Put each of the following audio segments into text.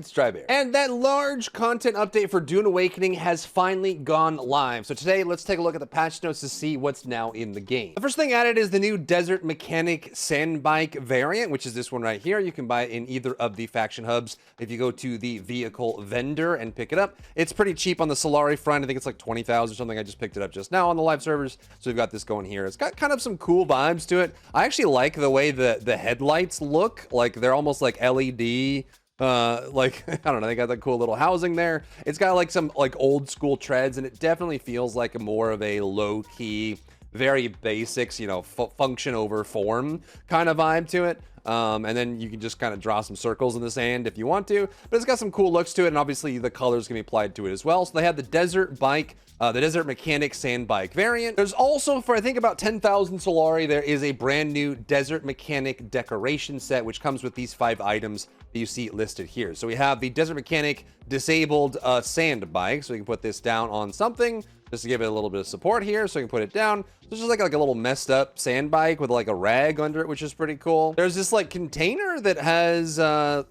it's Drybear. And that large content update for Dune Awakening has finally gone live. So today, let's take a look at the patch notes to see what's now in the game. The first thing added is the new Desert Mechanic Sand Bike variant, which is this one right here. You can buy it in either of the faction hubs. If you go to the vehicle vendor and pick it up, it's pretty cheap on the Solari front. I think it's like 20,000 or something. I just picked it up just now on the live servers. So we've got this going here. It's got kind of some cool vibes to it. I actually like the way the headlights look. Like they're almost like LED. Like, I don't know, they got that cool little housing there. It's got like some like old school treads, and it definitely feels like a more of a low-key, very basics, you know, function over form kind of vibe to it. And then you can just kind of draw some circles in the sand if you want to, but it's got some cool looks to it, and obviously the colors can be applied to it as well. So they have the Desert Bike, the Desert Mechanic Sand Bike variant. There's also, for I think about 10,000 Solari, there is a brand new Desert Mechanic decoration set, which comes with these 5 items that you see listed here. So we have the Desert Mechanic disabled sand bike, so we can put this down on something just to give it a little bit of support here, so we can put it down. So it's just like a little messed up sand bike with like a rag under it, which is pretty cool. There's this like container that has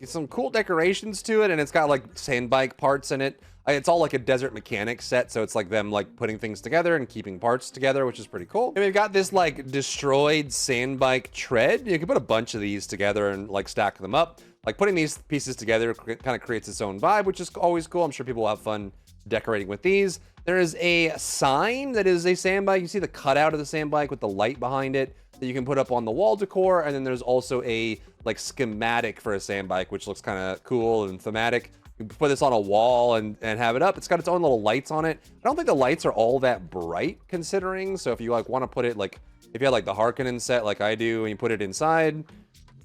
some cool decorations to it, and it's got like sand bike parts in it. It's all like a Desert Mechanic set, so it's like them like putting things together and keeping parts together, which is pretty cool. And we've got this like destroyed sand bike tread. You can put a bunch of these together and like stack them up. Like putting these pieces together kind of creates its own vibe, which is always cool. I'm sure people will have fun decorating with these. There is a sign that is a sand bike. You see the cutout of the sand bike with the light behind it that you can put up on the wall decor. And then there's also a like schematic for a sand bike, which looks kind of cool and thematic. You can put this on a wall and have it up. It's got its own little lights on it. I don't think the lights are all that bright considering. So if you like want to put it like, if you had like the Harkonnen set like I do and you put it inside,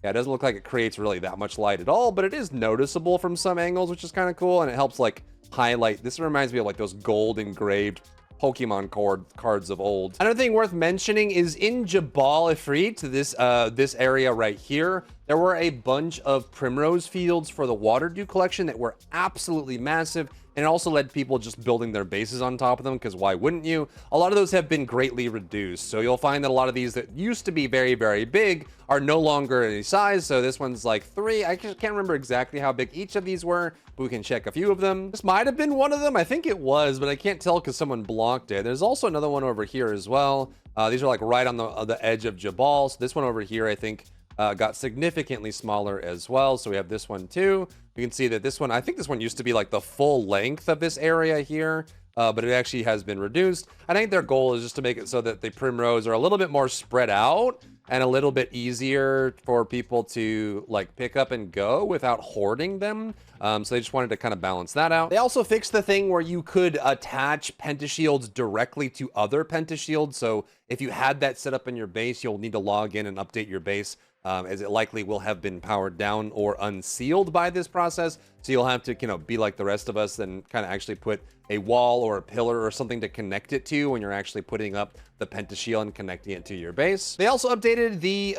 yeah, it doesn't look like it creates really that much light at all, but it is noticeable from some angles, which is kind of cool. And it helps like highlight. This reminds me of like those gold engraved Pokemon cards of old. Another thing worth mentioning is in Jabal Ifrit, this area right here, there were a bunch of Primrose Fields for the Water Dew collection that were absolutely massive, and it also led people just building their bases on top of them, because why wouldn't you? A lot of those have been greatly reduced, so you'll find that a lot of these that used to be very, very big are no longer any size. So this one's like 3. I can't remember exactly how big each of these were, but we can check a few of them. This might have been one of them. I think it was, but I can't tell because someone blocked it. There's also another one over here as well. These are like right on the edge of Jabal. So this one over here, I think, got significantly smaller as well. So we have this one too. You can see that this one, I think this one used to be like the full length of this area here, but it actually has been reduced. I think their goal is just to make it so that the Primrose are a little bit more spread out and a little bit easier for people to like pick up and go without hoarding them. So they just wanted to kind of balance that out. They also fixed the thing where you could attach pentashields directly to other pentashields. So if you had that set up in your base, you'll need to log in and update your base, as it likely will have been powered down or unsealed by this process. So you'll have to, you know, be like the rest of us and kind of actually put a wall or a pillar or something to connect it to when you're actually putting up the pentashield and connecting it to your base. They also updated the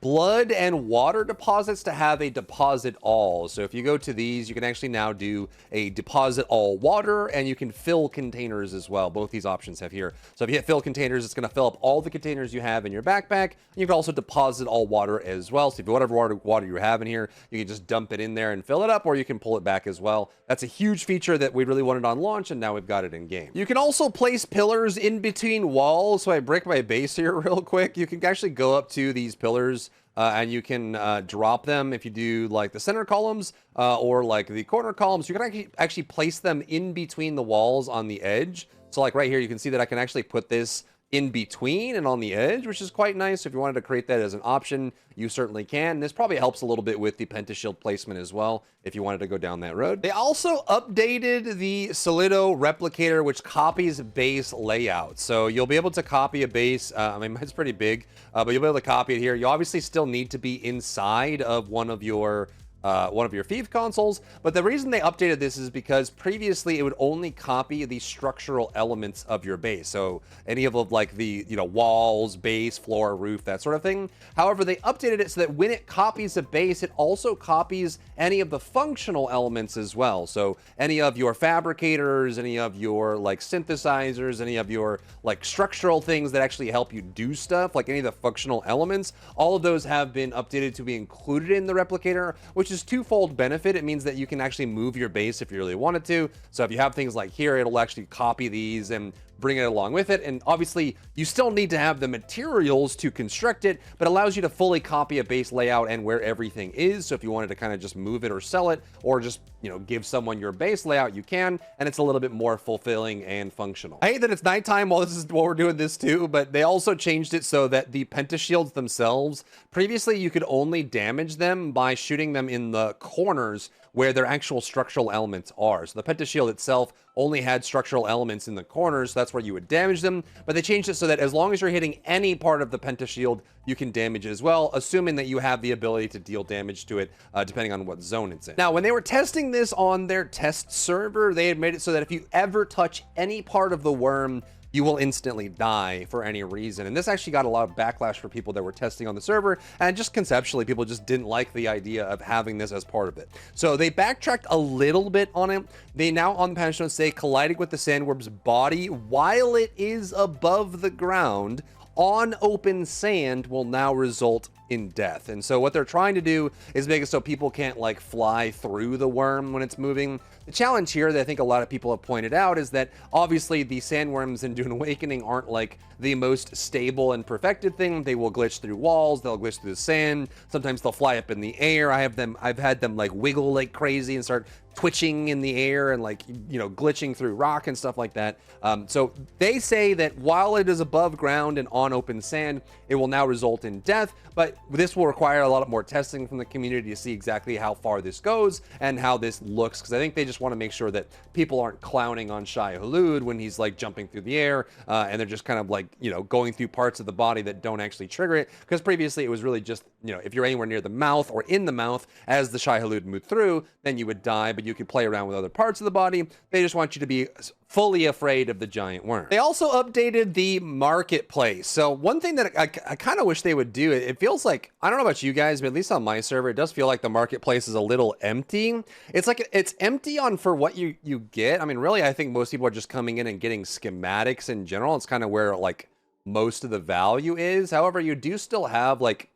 blood and water deposits to have a deposit all. So if you go to these, you can actually now do a deposit all water, and you can fill containers as well. Both these options have here. So if you hit fill containers, it's going to fill up all the containers you have in your backpack. You can also deposit all water as well. So if whatever water you have in here, you can just dump it in there and fill it up, or you can pull it back as well. That's a huge feature that we really wanted on launch, and now we've got it in game. You can also place pillars in between walls. So I break my base here real quick. You can actually go up to these pillars and you can drop them if you do like the center columns or like the corner columns. You can actually place them in between the walls on the edge. So like right here, you can see that I can actually put this in between and on the edge, which is quite nice. If you wanted to create that as an option, you certainly can. This probably helps a little bit with the pentashield placement as well, if you wanted to go down that road. They also updated the Solido replicator, which copies base layout. So you'll be able to copy a base. I mean, it's pretty big, but you'll be able to copy it here. You obviously still need to be inside of one of your Fief consoles, but the reason they updated this is because previously it would only copy the structural elements of your base, so any of like the walls, base, floor, roof, that sort of thing. However, they updated it so that when it copies a base, it also copies any of the functional elements as well. So any of your fabricators, any of your like synthesizers, any of your like structural things that actually help you do stuff, like any of the functional elements, all of those have been updated to be included in the replicator, which which is twofold benefit. It means that you can actually move your base if you really wanted to. So if you have things like here, it'll actually copy these and bring it along with it. And obviously you still need to have the materials to construct it, but allows you to fully copy a base layout and where everything is. So if you wanted to kind of just move it or sell it, or just, you know, give someone your base layout, you can, and it's a little bit more fulfilling and functional. I hate that it's nighttime while we're doing this too, but they also changed it so that the pentashields themselves, previously you could only damage them by shooting them in the corners where their actual structural elements are. So the pentashield itself only had structural elements in the corners, so that's where you would damage them. But they changed it so that as long as you're hitting any part of the pentashield, you can damage it as well, assuming that you have the ability to deal damage to it, depending on what zone it's in. Now, when they were testing this on their test server, they had made it so that if you ever touch any part of the worm, you will instantly die for any reason. And this actually got a lot of backlash for people that were testing on the server, and just conceptually, people just didn't like the idea of having this as part of it. So they backtracked a little bit on it. They now on the patch notes say colliding with the sandworm's body while it is above the ground on open sand will now result in death. And so what they're trying to do is make it so people can't like fly through the worm when it's moving. The challenge here that I think a lot of people have pointed out is that obviously the sandworms in Dune Awakening aren't like the most stable and perfected thing. They will glitch through walls, they'll glitch through the sand, sometimes they'll fly up in the air. I've had them like wiggle like crazy and start twitching in the air and like, you know, glitching through rock and stuff like that. So they say that while it is above ground and on open sand, it will now result in death, but this will require a lot more testing from the community to see exactly how far this goes and how this looks, because I think they just want to make sure that people aren't clowning on Shai-Hulud when he's like jumping through the air, and they're just kind of like, you know, going through parts of the body that don't actually trigger it, because previously it was really just, you know, if you're anywhere near the mouth or in the mouth as the Shai-Hulud moved through, then you would die, but you could play around with other parts of the body. They just want you to be fully afraid of the giant worm. They also updated the marketplace. So one thing that I kind of wish they would do, it feels like, I don't know about you guys, but at least on my server, it does feel like the marketplace is a little empty. It's like, it's empty on for what you get. I mean, really, I think most people are just coming in and getting schematics in general. It's kind of where like most of the value is. However, you do still have like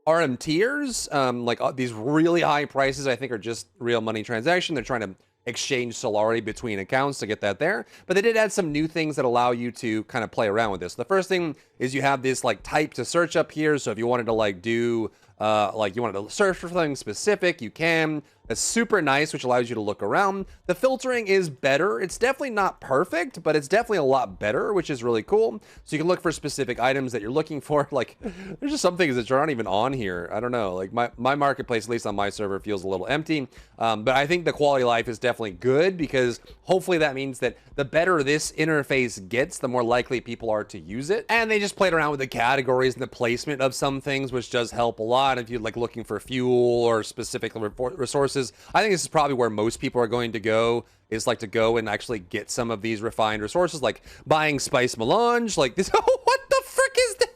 RM tiers, like these really high prices, I think are just real money transaction. They're trying to exchange Solari between accounts to get that there. But they did add some new things that allow you to kind of play around with this. The first thing is you have this like type to search up here. So if you wanted to like do, like you wanted to search for something specific, you can. That's super nice, which allows you to look around. The filtering is better. It's definitely not perfect, but it's definitely a lot better, which is really cool. So you can look for specific items that you're looking for. Like, there's just some things that aren't even on here. I don't know. Like my marketplace, at least on my server, feels a little empty. But I think the quality of life is definitely good, because hopefully that means that the better this interface gets, the more likely people are to use it. And they just played around with the categories and the placement of some things, which does help a lot if you're like looking for fuel or specific resources. I think this is probably where most people are going to go, is like to go and actually get some of these refined resources, like buying spice melange, like this. Oh, what the frick is that?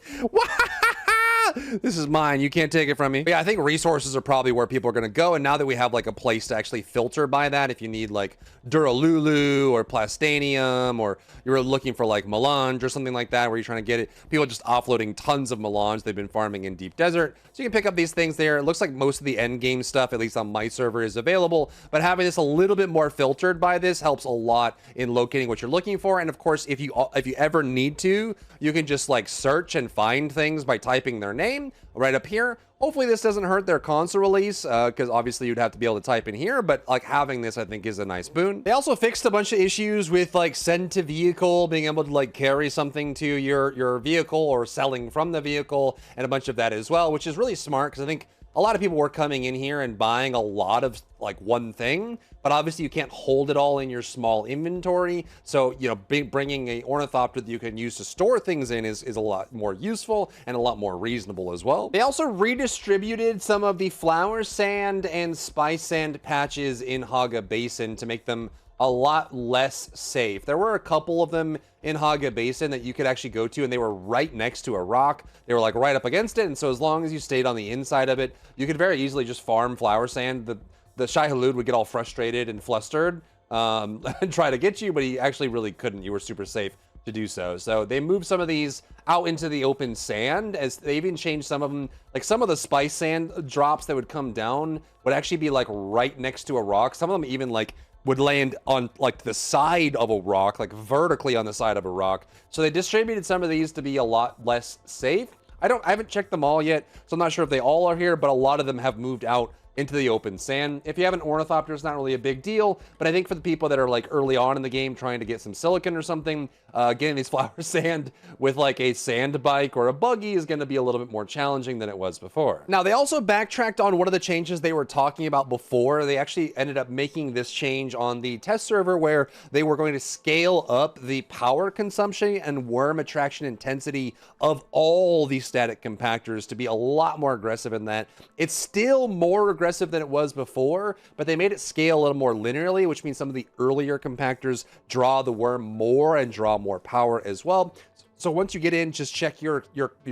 This is mine. You can't take it from me. But yeah, I think resources are probably where people are going to go. And now that we have like a place to actually filter by that, if you need like Duralulu or Plastanium, or you're looking for like melange or something like that, where you're trying to get it, people are just offloading tons of melange they've been farming in deep desert. So you can pick up these things there. It looks like most of the end game stuff, at least on my server, is available, but having this a little bit more filtered by this helps a lot in locating what you're looking for. And of course, if you ever need to, you can just like search and find things by typing their name right up here. Hopefully this doesn't hurt their console release, because obviously you'd have to be able to type in here, but like having this I think is a nice boon. They also fixed a bunch of issues with like send to vehicle, being able to like carry something to your vehicle, or selling from the vehicle, and a bunch of that as well, which is really smart, because I think a lot of people were coming in here and buying a lot of like one thing, but obviously you can't hold it all in your small inventory. So, you know, bringing a ornithopter that you can use to store things in is a lot more useful and a lot more reasonable as well. They also redistributed some of the flower sand and spice sand patches in Haga Basin to make them a lot less safe. There were a couple of them in Haga Basin that you could actually go to, and they were right next to a rock. They were like right up against it, and so as long as you stayed on the inside of it, you could very easily just farm flower sand. The Shai-Hulud would get all frustrated and flustered and try to get you, but he actually really couldn't. You were super safe to do so. So they moved some of these out into the open sand, as they even changed some of them. Like some of the spice sand drops that would come down would actually be like right next to a rock. Some of them even like would land on like the side of a rock, like vertically on the side of a rock. So they distributed some of these to be a lot less safe. I haven't checked them all yet, so I'm not sure if they all are here, but a lot of them have moved out into the open sand. If you have an ornithopter, it's not really a big deal, but I think for the people that are like early on in the game trying to get some silicon or something, getting these flower sand with like a sand bike or a buggy is going to be a little bit more challenging than it was before. Now, they also backtracked on one of the changes they were talking about before. They actually ended up making this change on the test server where they were going to scale up the power consumption and worm attraction intensity of all these static compactors to be a lot more aggressive in that. It's still more aggressive than it was before, but they made it scale a little more linearly, which means some of the earlier compactors draw the worm more and draw more power as well. So once you get in, just check your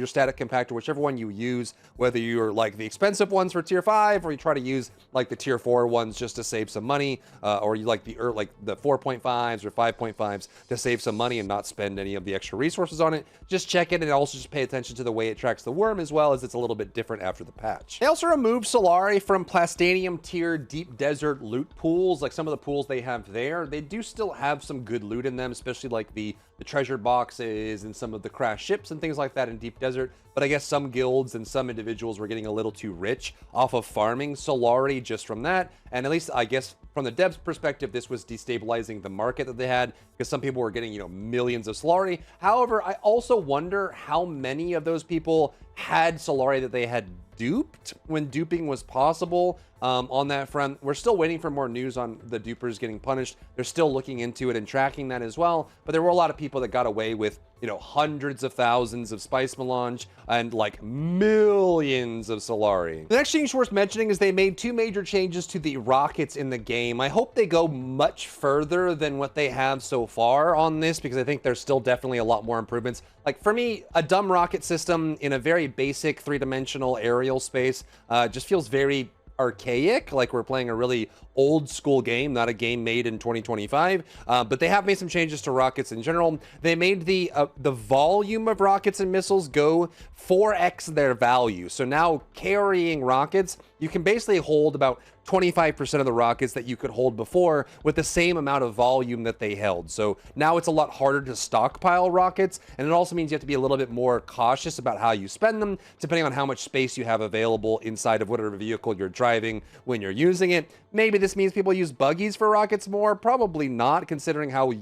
static compactor, whichever one you use, whether you're like the expensive ones for tier 5 or you try to use like the tier 4 ones just to save some money, or you like the 4.5s or 5.5s to save some money and not spend any of the extra resources on it. Just check it, and also just pay attention to the way it tracks the worm, as well as it's a little bit different after the patch. They also removed Solari from Plastanium tier deep desert loot pools. Like some of the pools they have there, they do still have some good loot in them, especially like the treasure boxes and some of the crashed ships and things like that in deep desert. But I guess some guilds and some individuals were getting a little too rich off of farming Solari just from that. And at least I guess from the devs perspective, this was destabilizing the market that they had, because some people were getting, millions of Solari. However, I also wonder how many of those people had Solari that they had duped when duping was possible. On that front, we're still waiting for more news on the dupers getting punished. They're still looking into it and tracking that as well. But there were a lot of people that got away with, hundreds of thousands of spice melange and like millions of Solari. The next change worth mentioning is they made 2 major changes to the rockets in the game. I hope they go much further than what they have so far on this, because I think there's still definitely a lot more improvements. Like for me, a dumb rocket system in a very basic 3-dimensional aerial space just feels very archaic, like we're playing a really old school game, not a game made in 2025. But they have made some changes to rockets in general. They made the volume of rockets and missiles go 4x their value. So now carrying rockets, you can basically hold about 25% of the rockets that you could hold before with the same amount of volume that they held. So now it's a lot harder to stockpile rockets, and it also means you have to be a little bit more cautious about how you spend them, depending on how much space you have available inside of whatever vehicle you're driving when you're using it. Maybe this means people use buggies for rockets more. Probably not, considering how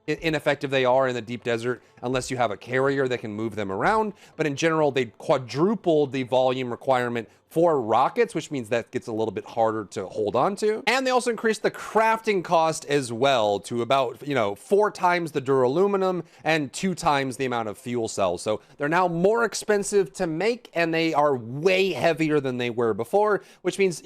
ineffective they are in the deep desert unless you have a carrier that can move them around. But in general, they quadrupled the volume requirement for rockets, which means that gets a little bit harder to hold on to. And they also increased the crafting cost as well to about, 4 times the duraluminum and 2 times the amount of fuel cells. So they're now more expensive to make, and they are way heavier than they were before, which means,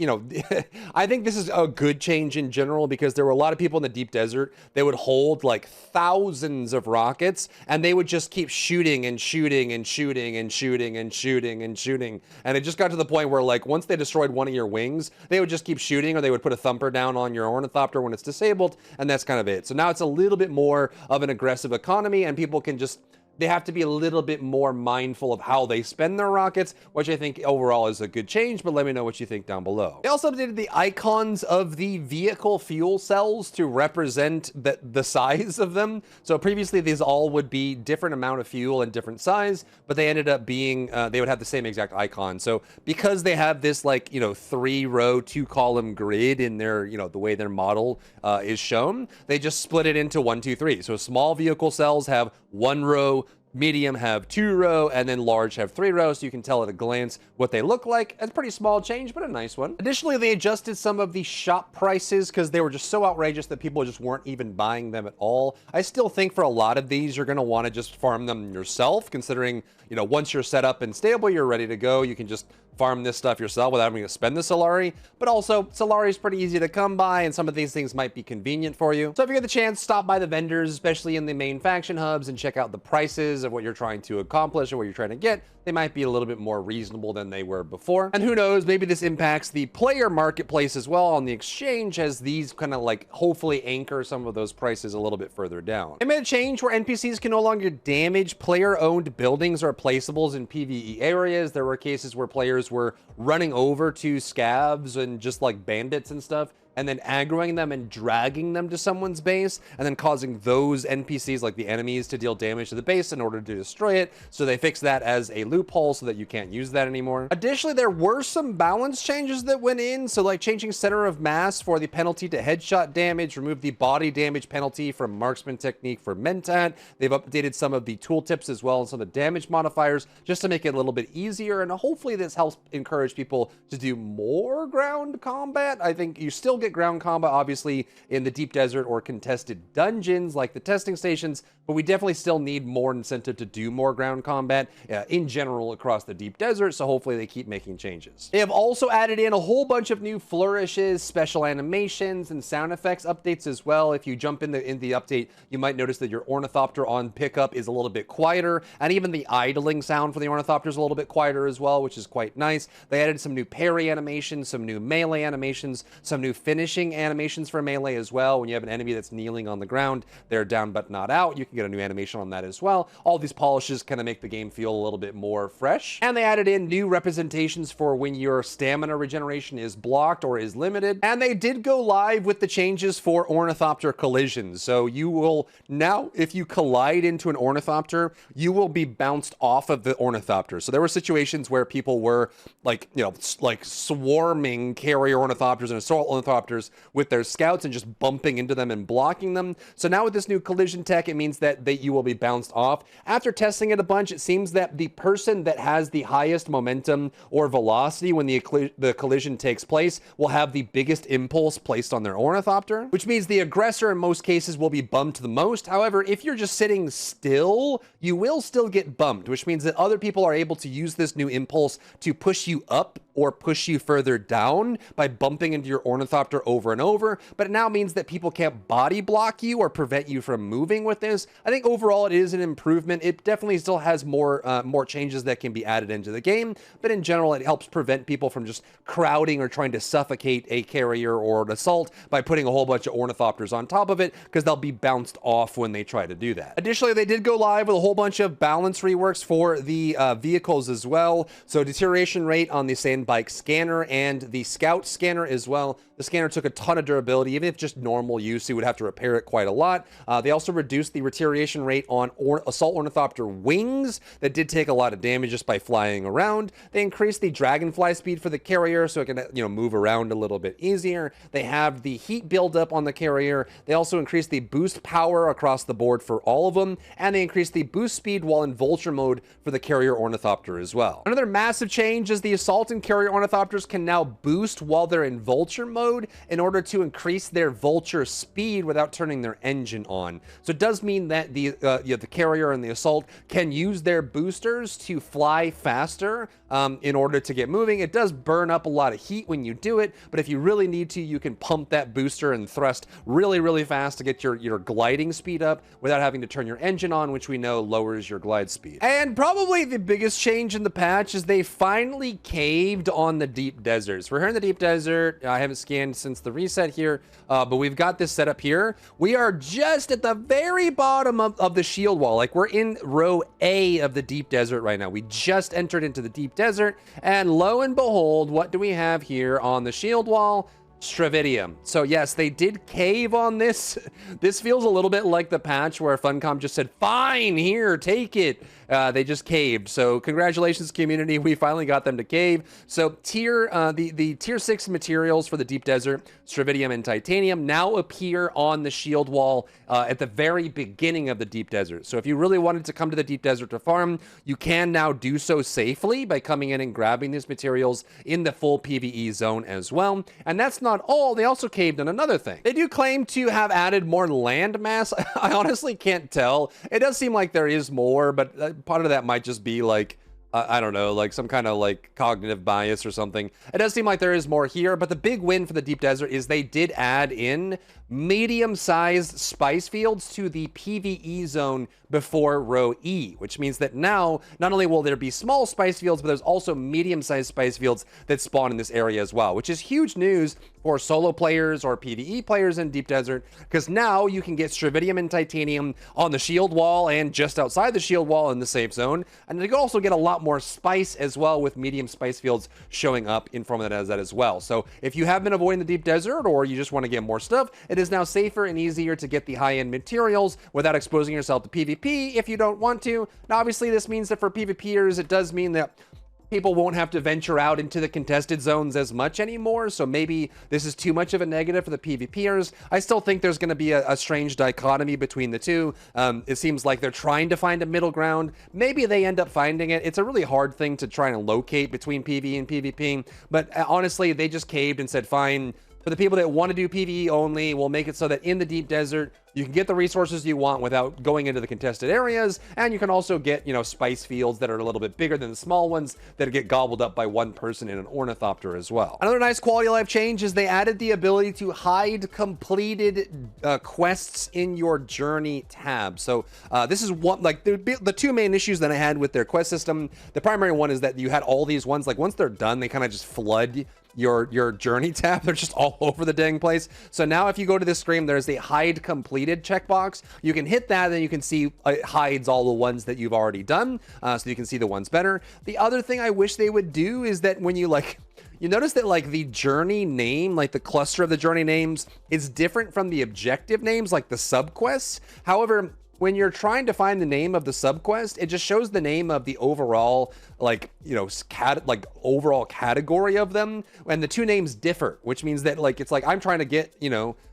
I think this is a good change in general, because there were a lot of people in the deep desert that would hold like thousands of rockets, and they would just keep shooting and shooting and shooting and shooting and shooting and shooting. And it just got to the point where like once they destroyed one of your wings, they would just keep shooting, or they would put a thumper down on your ornithopter when it's disabled, and that's kind of it. So now it's a little bit more of an aggressive economy, and people can just, they have to be a little bit more mindful of how they spend their rockets, which I think overall is a good change, but let me know what you think down below. They also updated the icons of the vehicle fuel cells to represent the size of them. So previously these all would be different amount of fuel and different size, but they ended up being, they would have the same exact icon. So because they have this 3-row, 2-column grid in their, the way their model is shown, they just split it into 1, 2, 3. So small vehicle cells have 1 row, medium have 2 row, and then large have 3 rows, so you can tell at a glance what they look like. It's a pretty small change, but a nice one. Additionally, they adjusted some of the shop prices because they were just so outrageous that people just weren't even buying them at all. I still think for a lot of these, you're going to want to just farm them yourself, considering, once you're set up and stable, you're ready to go, you can just farm this stuff yourself without having to spend the Solari. But also, Solari is pretty easy to come by, and some of these things might be convenient for you. So if you get the chance, stop by the vendors, especially in the main faction hubs, and check out the prices of what you're trying to accomplish or what you're trying to get, they might be a little bit more reasonable than they were before. And who knows, maybe this impacts the player marketplace as well on the exchange, as these kind of like hopefully anchor some of those prices a little bit further down. They made a change where NPCs can no longer damage player-owned buildings or placeables in PvE areas. There were cases where players were running over to scavs and just like bandits and stuff, and then aggroing them and dragging them to someone's base, and then causing those NPCs, like the enemies, to deal damage to the base in order to destroy it. So they fixed that as a loophole so that you can't use that anymore. Additionally, there were some balance changes that went in. So like changing center of mass for the penalty to headshot damage, remove the body damage penalty from marksman technique for Mentat. They've updated some of the tooltips as well, and some of the damage modifiers, just to make it a little bit easier. And hopefully this helps encourage people to do more ground combat. I think you still get ground combat obviously in the deep desert or contested dungeons like the testing stations, but we definitely still need more incentive to do more ground combat in general across the deep desert. So hopefully they keep making changes. They have also added in a whole bunch of new flourishes, special animations, and sound effects updates as well. If you jump in the update, you might notice that your ornithopter on pickup is a little bit quieter, and even the idling sound for the ornithopter is a little bit quieter as well, which is quite nice. They added some new parry animations, some new melee animations, some new finishing animations for melee as well. When you have an enemy that's kneeling on the ground, they're down but not out, you can get a new animation on that as well. All these polishes kind of make the game feel a little bit more fresh. And they added in new representations for when your stamina regeneration is blocked or is limited. And they did go live with the changes for ornithopter collisions. So you will now, if you collide into an ornithopter, you will be bounced off of the ornithopter. So there were situations where people were like, you know, like swarming carrier ornithopters and assault ornithopters with their scouts and just bumping into them and blocking them. So now with this new collision tech, it means that you will be bounced off. After testing it a bunch, it seems that the person that has the highest momentum or velocity when the collision takes place will have the biggest impulse placed on their ornithopter, which means the aggressor in most cases will be bumped the most. However, if you're just sitting still, you will still get bumped, which means that other people are able to use this new impulse to push you up or push you further down by bumping into your ornithopter over and over. But it now means that people can't body block you or prevent you from moving with this. I think overall it is an improvement. It definitely still has more changes that can be added into the game, but in general it helps prevent people from just crowding or trying to suffocate a carrier or an assault by putting a whole bunch of ornithopters on top of it, because they'll be bounced off when they try to do that. Additionally, they did go live with a whole bunch of balance reworks for the vehicles as well. So deterioration rate on the sandbike scanner and the scout scanner as well. The scanner took a ton of durability. Even if just normal use, you would have to repair it quite a lot. They also reduced the deterioration rate on assault ornithopter wings that did take a lot of damage just by flying around. They increased the dragonfly speed for the carrier so it can, you know, move around a little bit easier. They have the heat buildup on the carrier. They also increased the boost power across the board for all of them, and they increased the boost speed while in vulture mode for the carrier ornithopter as well. Another massive change is the assault and carrier ornithopters can now boost while they're in vulture mode in order to increase their vulture speed without turning their engine on. So it does mean that the carrier and the assault can use their boosters to fly faster in order to get moving. It does burn up a lot of heat when you do it, but if you really need to, you can pump that booster and thrust really, really fast to get your gliding speed up without having to turn your engine on, which we know lowers your glide speed. And probably the biggest change in the patch is they finally caved on the deep deserts. We're here in the deep desert. I haven't scanned since the reset here, but we've got this set up here. We are just at the very bottom of the shield wall. Like, we're in row A of the deep desert right now. We just entered into the deep desert, and lo and behold, what do we have here on the shield wall? Stravidium. So yes, they did cave on this. This feels a little bit like the patch where Funcom just said, fine, here, take it. They just caved. So congratulations, community. We finally got them to cave. So the tier 6 materials for the deep desert, Stravidium and Titanium, now appear on the shield wall at the very beginning of the deep desert. So if you really wanted to come to the deep desert to farm, you can now do so safely by coming in and grabbing these materials in the full PvE zone as well. And that's not all. They also caved on another thing. They do claim to have added more land mass. I honestly can't tell. It does seem like there is more, but part of that might just be like, I don't know, like some kind of like cognitive bias or something. It does seem like there is more here, but the big win for the deep desert is they did add in medium-sized spice fields to the PvE zone before row E, which means that now not only will there be small spice fields, but there's also medium-sized spice fields that spawn in this area as well, which is huge news for solo players or PvE players in Deep Desert, because now you can get Stravidium and Titanium on the shield wall and just outside the shield wall in the safe zone, and you can also get a lot more spice as well with medium spice fields showing up in front of that as well. So if you have been avoiding the Deep Desert or you just want to get more stuff, it is now safer and easier to get the high-end materials without exposing yourself to PvP if you don't want to. Now, obviously, this means that for PvPers, it does mean that people won't have to venture out into the contested zones as much anymore, so maybe this is too much of a negative for the PvPers. I still think there's going to be a strange dichotomy between the two. It seems like they're trying to find a middle ground. Maybe they end up finding it. It's a really hard thing to try and locate between PvE and PvP, but honestly, they just caved and said, fine, for the people that want to do PvE only, we'll make it so that in the Deep Desert, you can get the resources you want without going into the contested areas, and you can also get, spice fields that are a little bit bigger than the small ones that get gobbled up by one person in an ornithopter as well. Another nice quality of life change is they added the ability to hide completed quests in your journey tab. So this is one, like the two main issues that I had with their quest system. The primary one is that you had all these ones, like once they're done, they kind of just flood your journey tab. They're just all over the dang place. So now if you go to this screen, there's the hide completed checkbox. You can hit that, then you can see it hides all the ones that you've already done, so you can see the ones better. The other thing I wish they would do is that when you you notice that the journey name, the cluster of the journey names is different from the objective names, like the subquests. However, when you're trying to find the name of the subquest, it just shows the name of the overall, overall category of them, and the two names differ, which means that it's like I'm trying to get,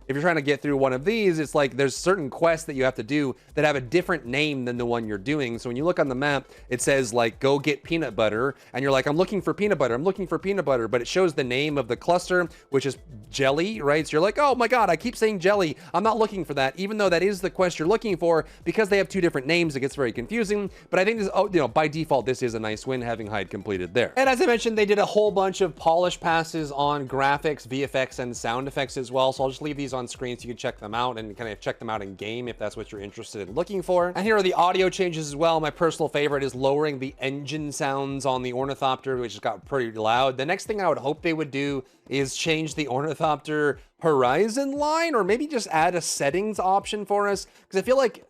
if you're trying to get through one of these, it's like there's certain quests that you have to do that have a different name than the one you're doing. So when you look on the map, it says go get peanut butter, and you're like, I'm looking for peanut butter, I'm looking for peanut butter, but it shows the name of the cluster, which is jelly, right? So you're like, oh my god, I keep saying jelly, I'm not looking for that, even though that is the quest you're looking for. Because they have two different names, it gets very confusing. But I think this, by default, this is a nice win, having hide completed there. And as I mentioned, they did a whole bunch of polish passes on graphics, VFX, and sound effects as well. So I'll just leave these on screen so you can check them out and kind of check them out in game if that's what you're interested in looking for. And here are the audio changes as well. My personal favorite is lowering the engine sounds on the ornithopter, which has got pretty loud. The next thing I would hope they would do is change the ornithopter horizon line, or maybe just add a settings option for us, because I feel like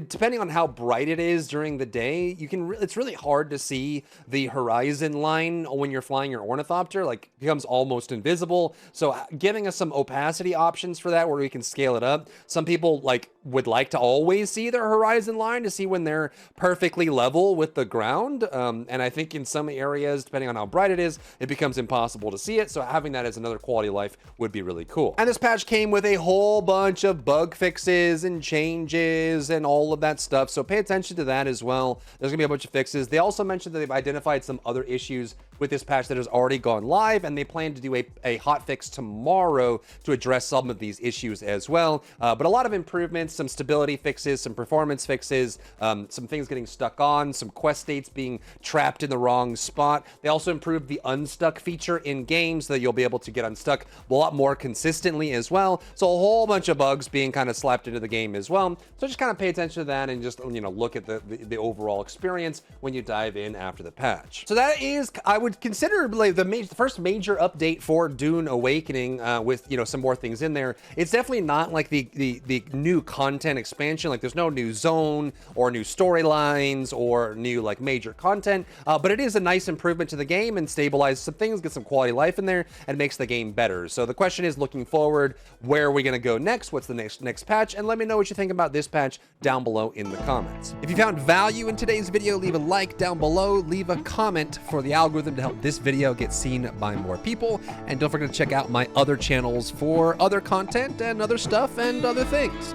depending on how bright it is during the day, it's really hard to see the horizon line when you're flying your ornithopter. It becomes almost invisible. So giving us some opacity options for that, where we can scale it up. Some people would like to always see their horizon line to see when they're perfectly level with the ground, and I think in some areas, depending on how bright it is, it becomes impossible to see it. So having that as another quality of life would be really cool. And this patch came with a whole bunch of bug fixes and changes and all of that stuff, so pay attention to that as well. There's gonna be a bunch of fixes. They also mentioned that they've identified some other issues with this patch that has already gone live, and they plan to do a hot fix tomorrow to address some of these issues as well. But a lot of improvements, some stability fixes, some performance fixes, some things getting stuck on, some quest states being trapped in the wrong spot. They also improved the unstuck feature in game so that you'll be able to get unstuck a lot more consistently as well. So a whole bunch of bugs being kind of slapped into the game as well. So just kind of pay attention to that and just look at the overall experience when you dive in after the patch. So that is, I would consider the first major update for Dune Awakening, with some more things in there. It's definitely not like the new content expansion. There's no new zone or new storylines or new major content, but it is a nice improvement to the game and stabilizes some things, get some quality of life in there, and makes the game better. So the question is, looking forward, where are we going to go next? What's the next patch? And let me know what you think about this patch down below in the comments. If you found value in today's video, leave a like down below, leave a comment for the algorithm to help this video get seen by more people, and don't forget to check out my other channels for other content and other stuff and other things.